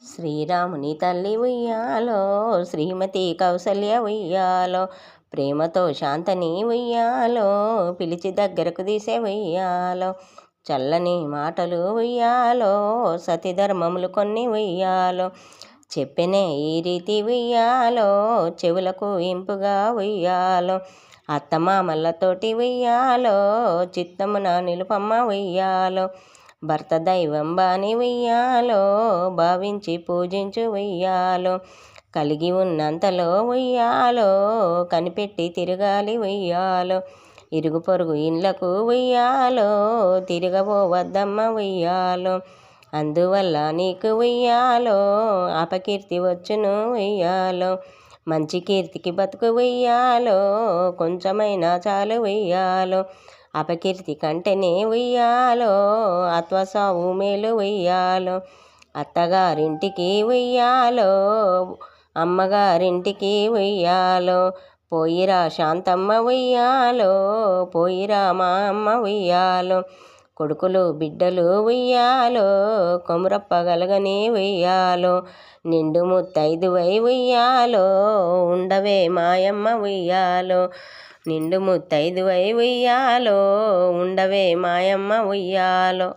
శ్రీరాముని తల్లి ఉయ్యాలో, శ్రీమతి కౌసల్య ఉయ్యాలో, ప్రేమతో శాంతని ఉయ్యాలో, పిలిచి దగ్గరకు తీసే ఉయ్యాలో, చల్లని మాటలు ఉయ్యాలో, సతిధర్మములు కొన్ని ఉయ్యాలో, చెప్పెనే ఈ రీతి ఉయ్యాలో, చెవులకు ఇంపుగా ఉయ్యాలో, అత్తమామల్లతోటి ఉయ్యాలో, చిత్తమున నిలుపమ్మ ఉయ్యాలో, భర్త దైవం బాని ఉయ్యాలో, భావించి పూజించు ఉయ్యాలో, కలిగి ఉన్నంతలో ఉయ్యాలో, కనిపెట్టి తిరగాలి ఉయ్యాలో, ఇరుగు పొరుగు ఇండ్లకు ఉయ్యాలో, తిరగబోవద్దమ్మ ఉయ్యాలో, అందువల్ల నీకు ఉయ్యాలో, అపకీర్తి వచ్చును ఉయ్యాలో, మంచి కీర్తికి బతుకు ఉయ్యాలో, కొంచెమైనా చాలు ఉయ్యాలో, అపకీర్తి కంటేనే ఉయ్యాలో, ఆత్మసావు మేలు ఉయ్యాలో, అత్తగారింటికి ఉయ్యాలో, అమ్మగారింటికి ఉయ్యాలో, పోయిరా శాంతమ్మ ఉయ్యాలో, పోయిరా మా అమ్మ ఉయ్యాలో, కొడుకులు బిడ్డలు ఉయ్యాలో, కొమురప్పగలగని ఉయ్యాలో, నిండు ముత్తైదువై ఉయ్యాలో, ఉండవే మాయమ్మ ఉయ్యాలో, నిండు ముత్తైదువై ఉయ్యాలో, ఉండవే మాయమ్మ ఉయ్యాలో.